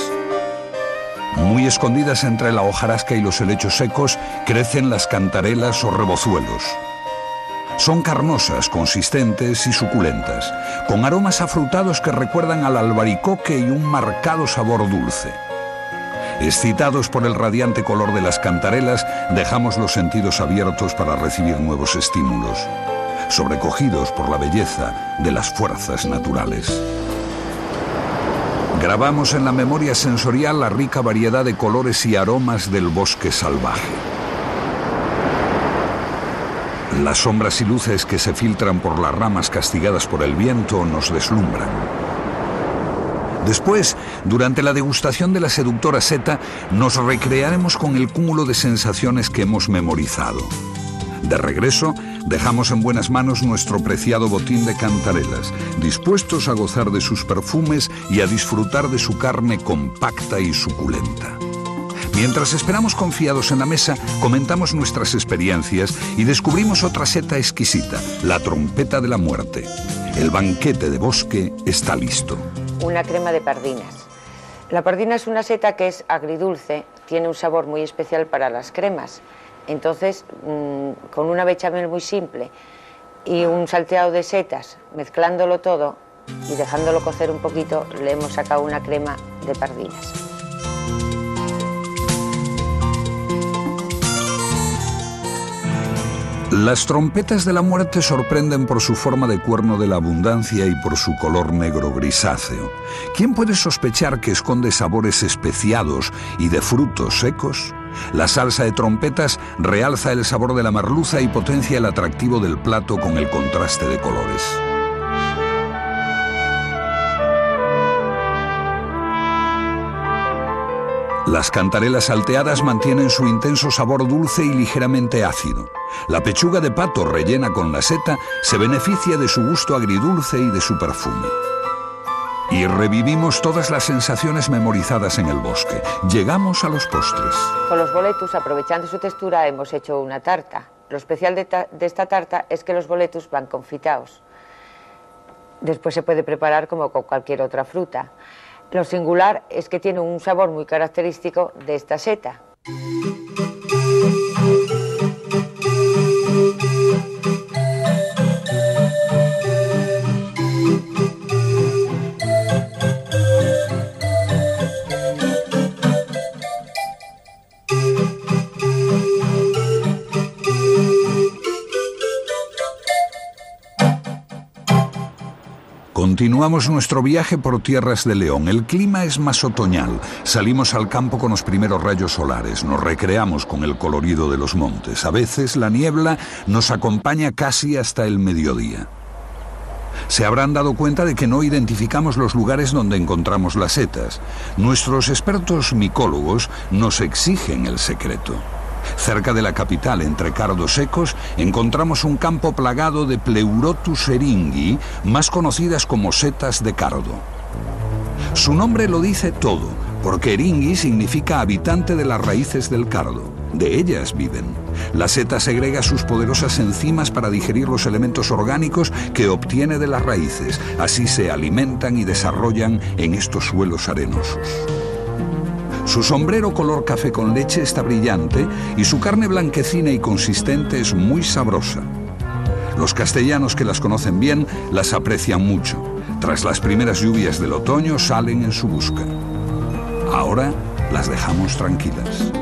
Muy escondidas entre la hojarasca y los helechos secos crecen las cantarelas o rebozuelos. Son carnosas, consistentes y suculentas, con aromas afrutados que recuerdan al albaricoque y un marcado sabor dulce. Excitados por el radiante color de las cantarelas, dejamos los sentidos abiertos para recibir nuevos estímulos, sobrecogidos por la belleza de las fuerzas naturales. Grabamos en la memoria sensorial la rica variedad de colores y aromas del bosque salvaje. Las sombras y luces que se filtran por las ramas castigadas por el viento nos deslumbran. Después, durante la degustación de la seductora seta, nos recrearemos con el cúmulo de sensaciones que hemos memorizado. De regreso, dejamos en buenas manos nuestro preciado botín de cantarelas, dispuestos a gozar de sus perfumes y a disfrutar de su carne compacta y suculenta. Mientras esperamos confiados en la mesa, comentamos nuestras experiencias y descubrimos otra seta exquisita, la trompeta de la muerte. El banquete de bosque está listo. Una crema de pardinas. La pardina es una seta que es agridulce, tiene un sabor muy especial para las cremas. Entonces, con una bechamel muy simple y un salteado de setas, mezclándolo todo y dejándolo cocer un poquito, le hemos sacado una crema de pardinas. Las trompetas de la muerte sorprenden por su forma de cuerno de la abundancia y por su color negro grisáceo. ¿Quién puede sospechar que esconde sabores especiados y de frutos secos? La salsa de trompetas realza el sabor de la merluza y potencia el atractivo del plato con el contraste de colores. Las cantarelas salteadas mantienen su intenso sabor dulce y ligeramente ácido. La pechuga de pato rellena con la seta se beneficia de su gusto agridulce y de su perfume. Y revivimos todas las sensaciones memorizadas en el bosque. Llegamos a los postres. Con los boletus, aprovechando su textura, hemos hecho una tarta. Lo especial de esta tarta es que los boletus van confitados. Después se puede preparar como con cualquier otra fruta. Lo singular es que tiene un sabor muy característico de esta seta. Continuamos nuestro viaje por tierras de León. El clima es más otoñal. Salimos al campo con los primeros rayos solares. Nos recreamos con el colorido de los montes. A veces la niebla nos acompaña casi hasta el mediodía. Se habrán dado cuenta de que no identificamos los lugares donde encontramos las setas. Nuestros expertos micólogos nos exigen el secreto. Cerca de la capital, entre cardos secos, encontramos un campo plagado de Pleurotus eringhi, más conocidas como setas de cardo. Su nombre lo dice todo, porque eringhi significa habitante de las raíces del cardo. De ellas viven. La seta segrega sus poderosas enzimas para digerir los elementos orgánicos que obtiene de las raíces. Así se alimentan y desarrollan en estos suelos arenosos. Su sombrero color café con leche está brillante y su carne blanquecina y consistente es muy sabrosa. Los castellanos que las conocen bien las aprecian mucho. Tras las primeras lluvias del otoño salen en su busca. Ahora las dejamos tranquilas.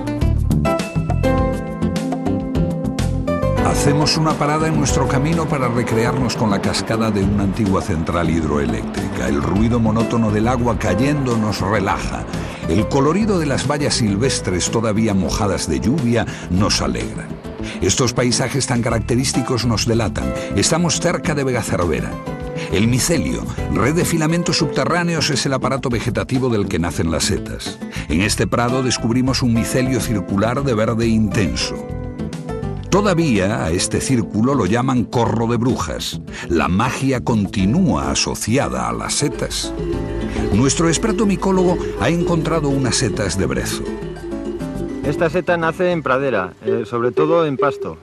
Hacemos una parada en nuestro camino para recrearnos con la cascada de una antigua central hidroeléctrica. El ruido monótono del agua cayendo nos relaja. El colorido de las vallas silvestres todavía mojadas de lluvia nos alegra. Estos paisajes tan característicos nos delatan. Estamos cerca de Vegacervera. El micelio, red de filamentos subterráneos, es el aparato vegetativo del que nacen las setas. En este prado descubrimos un micelio circular de verde intenso. Todavía a este círculo lo llaman corro de brujas. La magia continúa asociada a las setas. Nuestro experto micólogo ha encontrado unas setas de brezo. Esta seta nace en pradera, sobre todo en pasto.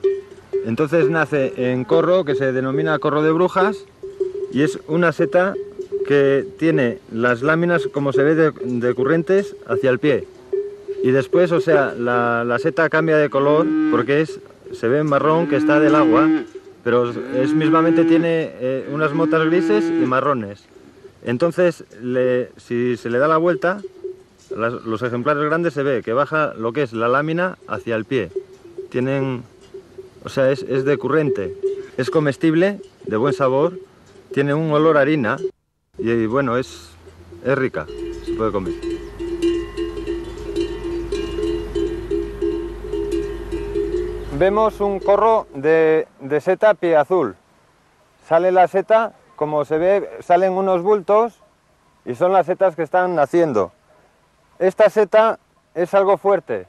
Entonces nace en corro, que se denomina corro de brujas, y es una seta que tiene las láminas, como se ve, decurrentes hacia el pie. Y después, o sea, la seta cambia de color porque se ve marrón, que está del agua, pero mismamente tiene unas motas grises y marrones. Entonces, si se le da la vuelta, los ejemplares grandes se ve que baja lo que es la lámina hacia el pie. O sea, es decurrente, es comestible, de buen sabor, tiene un olor a harina y bueno, es rica, se puede comer. Vemos un corro de seta pie azul. Sale la seta, como se ve, salen unos bultos y son las setas que están naciendo. Esta seta es algo fuerte,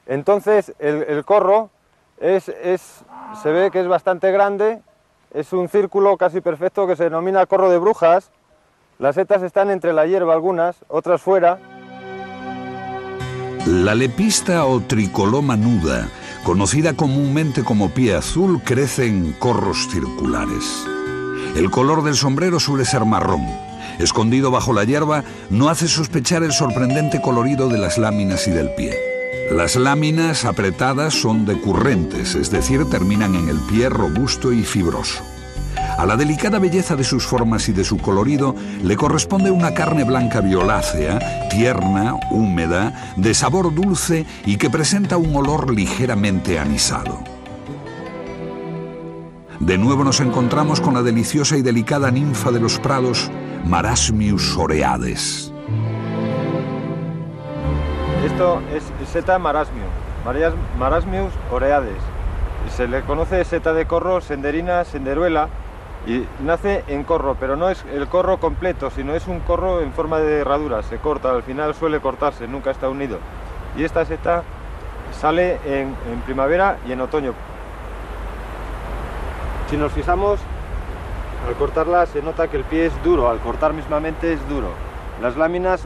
entonces el corro se ve que es bastante grande, es un círculo casi perfecto que se denomina corro de brujas. Las setas están entre la hierba algunas, otras fuera. La lepista o tricoloma nuda, conocida comúnmente como pie azul, crece en corros circulares. El color del sombrero suele ser marrón. Escondido bajo la hierba, no hace sospechar el sorprendente colorido de las láminas y del pie. Las láminas apretadas son decurrentes, es decir, terminan en el pie robusto y fibroso. A la delicada belleza de sus formas y de su colorido le corresponde una carne blanca violácea, tierna, húmeda, de sabor dulce y que presenta un olor ligeramente anisado. De nuevo nos encontramos con la deliciosa y delicada ninfa de los prados, Marasmius oreades. Esto es seta marasmium, Marasmius oreades. Se le conoce seta de corro, senderina, senderuela, y nace en corro, pero no es el corro completo, sino es un corro en forma de herradura, se corta, al final suele cortarse, nunca está unido. Y esta seta sale en primavera y en otoño. Si nos fijamos, al cortarla se nota que el pie es duro, al cortar mismamente es duro. Las láminas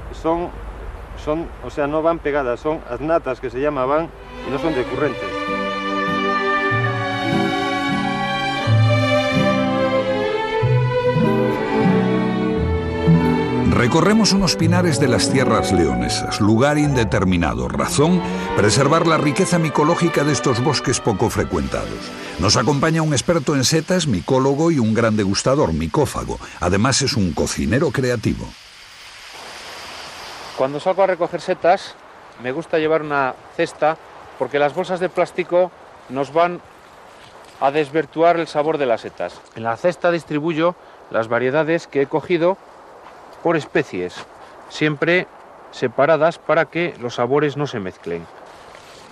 o sea, no van pegadas, son adnatas que se llamaban y no son decurrentes. Recorremos unos pinares de las tierras leonesas, lugar indeterminado, razón, preservar la riqueza micológica de estos bosques poco frecuentados. Nos acompaña un experto en setas, micólogo y un gran degustador, micófago. Además es un cocinero creativo. Cuando salgo a recoger setas, me gusta llevar una cesta porque las bolsas de plástico nos van a desvirtuar el sabor de las setas. En la cesta distribuyo las variedades que he cogido por especies, siempre separadas para que los sabores no se mezclen.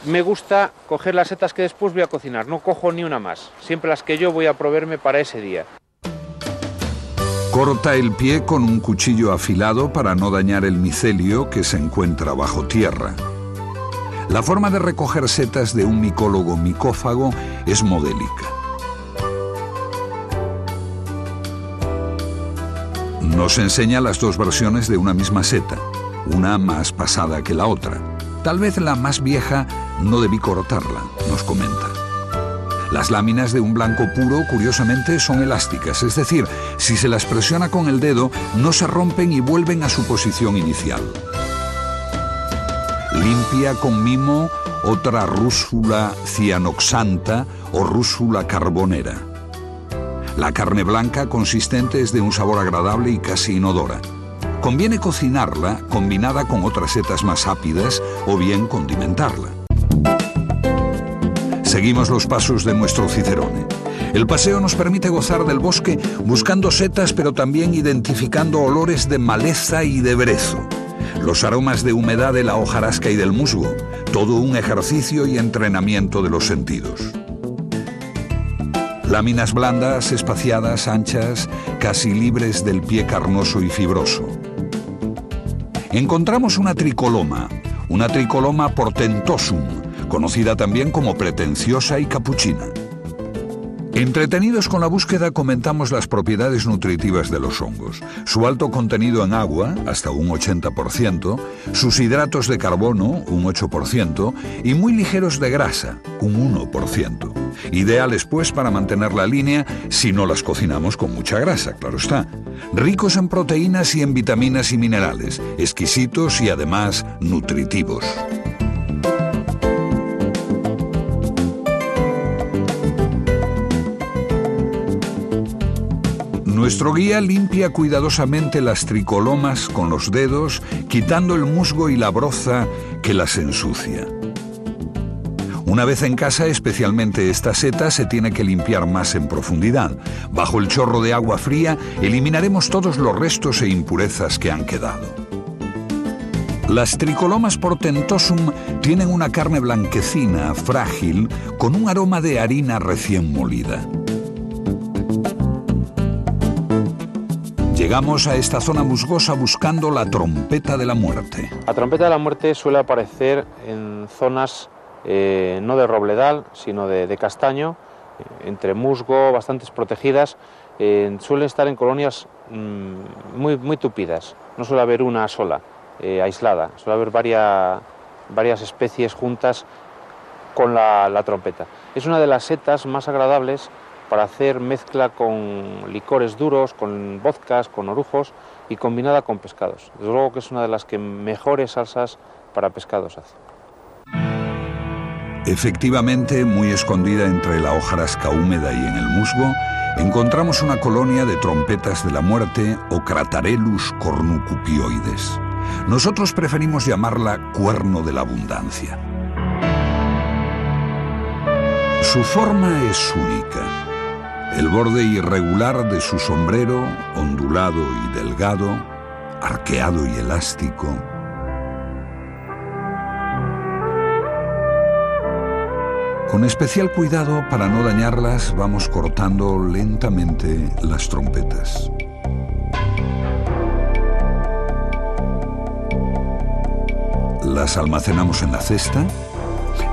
Me gusta coger las setas que después voy a cocinar, no cojo ni una más, siempre las que yo voy a proveerme para ese día. Corta el pie con un cuchillo afilado para no dañar el micelio que se encuentra bajo tierra. La forma de recoger setas de un micólogo micófago es modélica. Nos enseña las dos versiones de una misma seta, una más pasada que la otra. Tal vez la más vieja no debí cortarla, nos comenta. Las láminas de un blanco puro, curiosamente, son elásticas, es decir, si se las presiona con el dedo, no se rompen y vuelven a su posición inicial. Limpia con mimo otra Russula cyanoxantha o Russula carbonera. La carne blanca consistente es de un sabor agradable y casi inodora. Conviene cocinarla combinada con otras setas más ápidas o bien condimentarla. Seguimos los pasos de nuestro Cicerone. El paseo nos permite gozar del bosque buscando setas, pero también identificando olores de maleza y de brezo. Los aromas de humedad de la hojarasca y del musgo. Todo un ejercicio y entrenamiento de los sentidos. Láminas blandas, espaciadas, anchas, casi libres del pie carnoso y fibroso. Encontramos una tricoloma portentosum, conocida también como pretenciosa y capuchina. Entretenidos con la búsqueda, comentamos las propiedades nutritivas de los hongos. Su alto contenido en agua, hasta un 80%, sus hidratos de carbono, un 8%, y muy ligeros de grasa, un 1%. Ideales, pues, para mantener la línea si no las cocinamos con mucha grasa, claro está. Ricos en proteínas y en vitaminas y minerales, exquisitos y además nutritivos. Nuestro guía limpia cuidadosamente las tricolomas con los dedos, quitando el musgo y la broza que las ensucia. Una vez en casa, especialmente esta seta se tiene que limpiar más en profundidad. Bajo el chorro de agua fría eliminaremos todos los restos e impurezas que han quedado. Las tricolomas portentosum tienen una carne blanquecina, frágil, con un aroma de harina recién molida. Llegamos a esta zona musgosa buscando la trompeta de la muerte. La trompeta de la muerte suele aparecer en zonas no de robledal, sino de castaño, entre musgo, bastante protegidas. Suelen estar en colonias muy tupidas. No suele haber una sola, aislada. Suele haber varias especies juntas con la trompeta. Es una de las setas más agradables para hacer mezcla con licores duros, con vodkas, con orujos y combinada con pescados. Desde luego que es una de las que mejores salsas para pescados hace. Efectivamente, muy escondida entre la hojarasca húmeda y en el musgo, encontramos una colonia de trompetas de la muerte o Cratarellus cornucupioides. Nosotros preferimos llamarla cuerno de la abundancia. Su forma es única. El borde irregular de su sombrero, ondulado y delgado, arqueado y elástico. Con especial cuidado para no dañarlas, vamos cortando lentamente las trompetas. Las almacenamos en la cesta,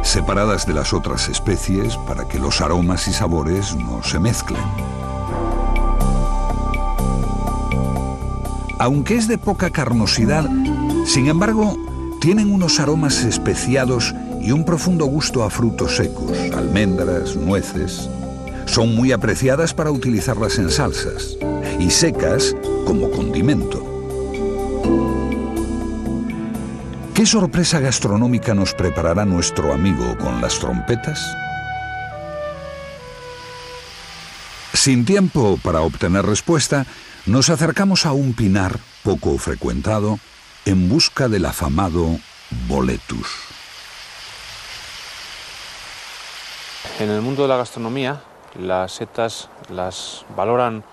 separadas de las otras especies para que los aromas y sabores no se mezclen. Aunque es de poca carnosidad, sin embargo, tienen unos aromas especiados y un profundo gusto a frutos secos, almendras, nueces. Son muy apreciadas para utilizarlas en salsas y secas como condimento. ¿Qué sorpresa gastronómica nos preparará nuestro amigo con las trompetas? Sin tiempo para obtener respuesta, nos acercamos a un pinar poco frecuentado en busca del afamado boletus. En el mundo de la gastronomía, las setas las valoran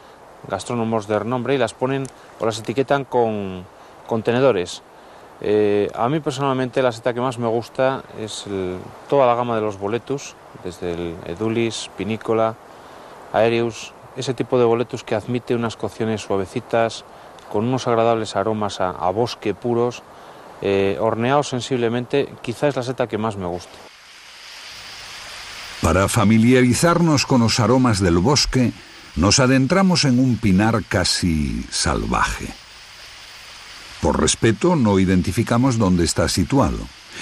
gastrónomos de renombre y las ponen o las etiquetan con contenedores. A mí personalmente la seta que más me gusta es toda la gama de los boletus, desde el Edulis, Pinicola, Aereus, ese tipo de boletus que admite unas cocciones suavecitas, con unos agradables aromas a bosque puros, horneados sensiblemente, quizá es la seta que más me gusta. Para familiarizarnos con los aromas del bosque, nos adentramos en un pinar casi salvaje. Por respeto, no identificamos dónde está situado.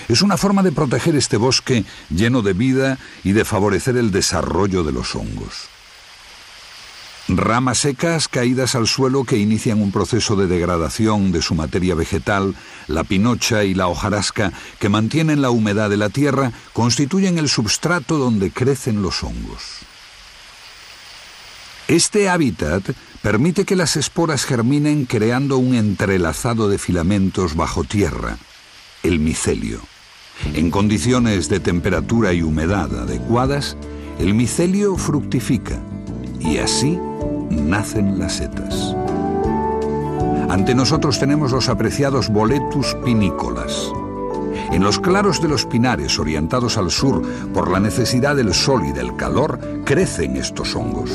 Es una forma de proteger este bosque lleno de vida y de favorecer el desarrollo de los hongos. Ramas secas caídas al suelo que inician un proceso de degradación de su materia vegetal, la pinocha y la hojarasca que mantienen la humedad de la tierra, constituyen el substrato donde crecen los hongos. Este hábitat permite que las esporas germinen creando un entrelazado de filamentos bajo tierra, el micelio. En condiciones de temperatura y humedad adecuadas, el micelio fructifica y así nacen las setas. Ante nosotros tenemos los apreciados Boletus pinicolas. En los claros de los pinares orientados al sur por la necesidad del sol y del calor, crecen estos hongos.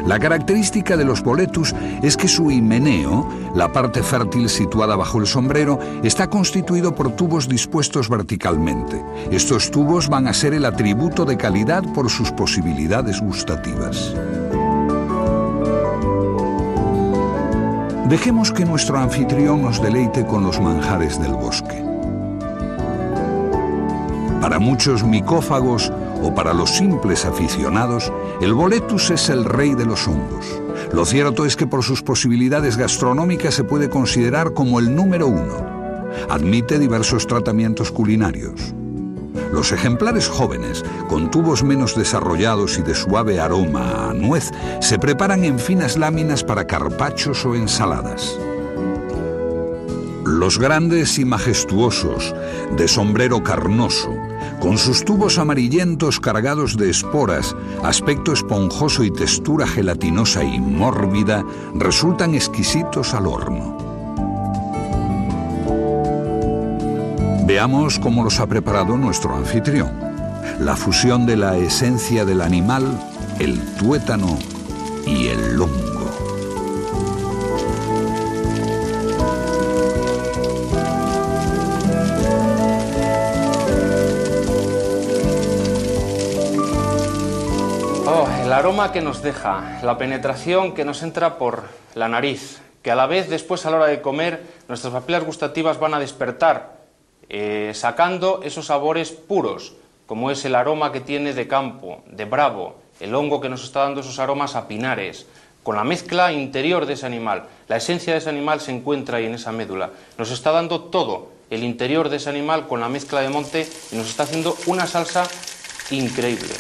La característica de los boletus es que su himeneo, la parte fértil situada bajo el sombrero, está constituido por tubos dispuestos verticalmente. Estos tubos van a ser el atributo de calidad por sus posibilidades gustativas. Dejemos que nuestro anfitrión nos deleite con los manjares del bosque. Para muchos micófagos o para los simples aficionados, el boletus es el rey de los hongos. Lo cierto es que por sus posibilidades gastronómicas se puede considerar como el número 1. Admite diversos tratamientos culinarios. Los ejemplares jóvenes, con tubos menos desarrollados y de suave aroma a nuez, se preparan en finas láminas para carpachos o ensaladas. Los grandes y majestuosos, de sombrero carnoso, con sus tubos amarillentos cargados de esporas, aspecto esponjoso y textura gelatinosa y mórbida, resultan exquisitos al horno. Veamos cómo los ha preparado nuestro anfitrión. La fusión de la esencia del animal, el tuétano y el hongo. El aroma que nos deja, la penetración que nos entra por la nariz, que a la vez después a la hora de comer nuestras papilas gustativas van a despertar, sacando esos sabores puros, como es el aroma que tiene de campo, de bravo, el hongo que nos está dando esos aromas a pinares, con la mezcla interior de ese animal. La esencia de ese animal se encuentra ahí en esa médula. Nos está dando todo el interior de ese animal con la mezcla de monte y nos está haciendo una salsa increíble.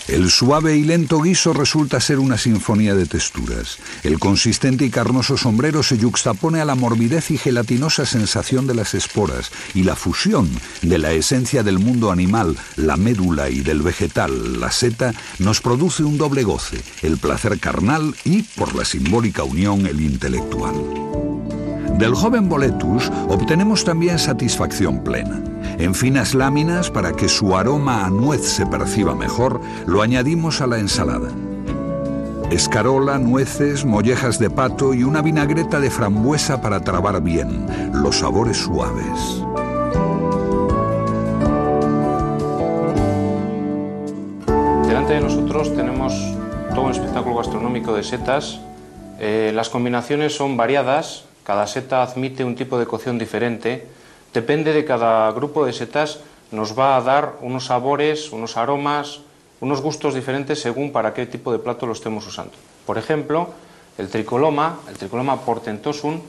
El suave y lento guiso resulta ser una sinfonía de texturas. El consistente y carnoso sombrero se yuxtapone a la morbidez y gelatinosa sensación de las esporas, y la fusión de la esencia del mundo animal, la médula, y del vegetal, la seta, nos produce un doble goce, el placer carnal y, por la simbólica unión, el intelectual. Del joven boletus obtenemos también satisfacción plena. En finas láminas, para que su aroma a nuez se perciba mejor, lo añadimos a la ensalada. Escarola, nueces, mollejas de pato y una vinagreta de frambuesa para trabar bien los sabores suaves. Delante de nosotros tenemos todo un espectáculo gastronómico de setas. Las combinaciones son variadas, cada seta admite un tipo de cocción diferente. Depende de cada grupo de setas, nos va a dar unos sabores, unos aromas, unos gustos diferentes según para qué tipo de plato lo estemos usando. Por ejemplo, el tricoloma portentosum,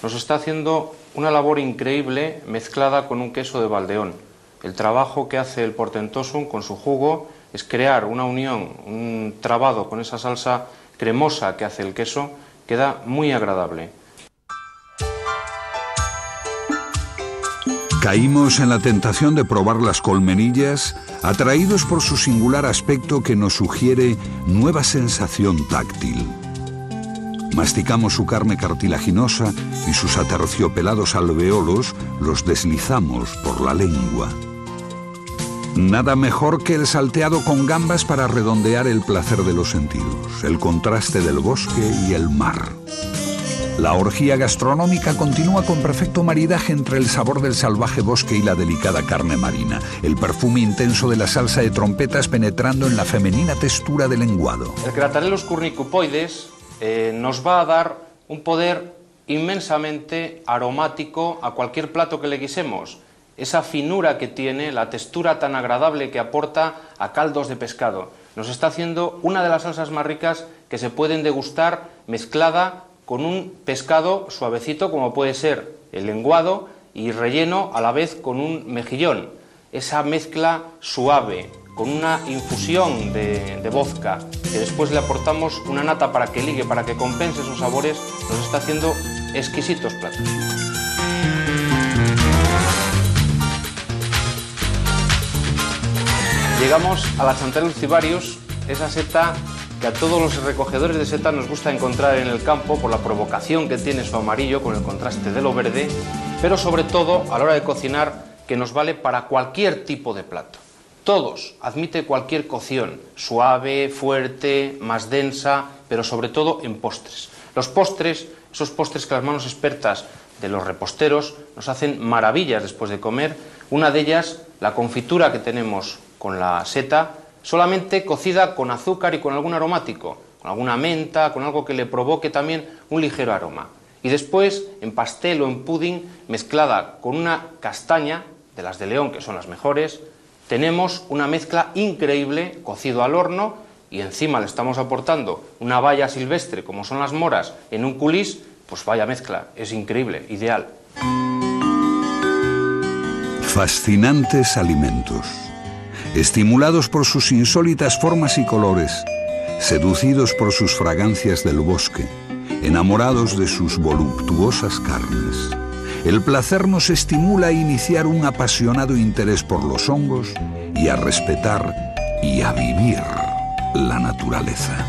nos está haciendo una labor increíble mezclada con un queso de Valdeón. El trabajo que hace el portentosum con su jugo es crear una unión, un trabado con esa salsa cremosa que hace el queso, queda muy agradable. Caímos en la tentación de probar las colmenillas, atraídos por su singular aspecto que nos sugiere nueva sensación táctil. Masticamos su carne cartilaginosa y sus aterciopelados alveolos los deslizamos por la lengua. Nada mejor que el salteado con gambas para redondear el placer de los sentidos, el contraste del bosque y el mar. La orgía gastronómica continúa con perfecto maridaje entre el sabor del salvaje bosque y la delicada carne marina, el perfume intenso de la salsa de trompetas penetrando en la femenina textura del lenguado. El Cratalellus cornicupoides nos va a dar un poder inmensamente aromático a cualquier plato que le guisemos. Esa finura que tiene, la textura tan agradable que aporta a caldos de pescado. Nos está haciendo una de las salsas más ricas que se pueden degustar mezclada con un pescado suavecito como puede ser el lenguado y relleno a la vez con un mejillón. Esa mezcla suave, con una infusión de vodka, que después le aportamos una nata para que ligue, para que compense esos sabores, nos está haciendo exquisitos platos. Llegamos a la Chanterellus cibarius, esa seta que a todos los recogedores de seta nos gusta encontrar en el campo por la provocación que tiene su amarillo con el contraste de lo verde, pero sobre todo a la hora de cocinar que nos vale para cualquier tipo de plato. Todos, admite cualquier cocción, suave, fuerte, más densa, pero sobre todo en postres. Los postres, esos postres que las manos expertas de los reposteros nos hacen maravillas después de comer. Una de ellas, la confitura que tenemos con la seta, solamente cocida con azúcar y con algún aromático, con alguna menta, con algo que le provoque también un ligero aroma. Y después, en pastel o en pudding, mezclada con una castaña, de las de León, que son las mejores, tenemos una mezcla increíble, cocido al horno, y encima le estamos aportando una baya silvestre, como son las moras, en un culís, pues vaya mezcla, es increíble, ideal. Fascinantes alimentos. Estimulados por sus insólitas formas y colores, seducidos por sus fragancias del bosque, enamorados de sus voluptuosas carnes, el placer nos estimula a iniciar un apasionado interés por los hongos y a respetar y a vivir la naturaleza.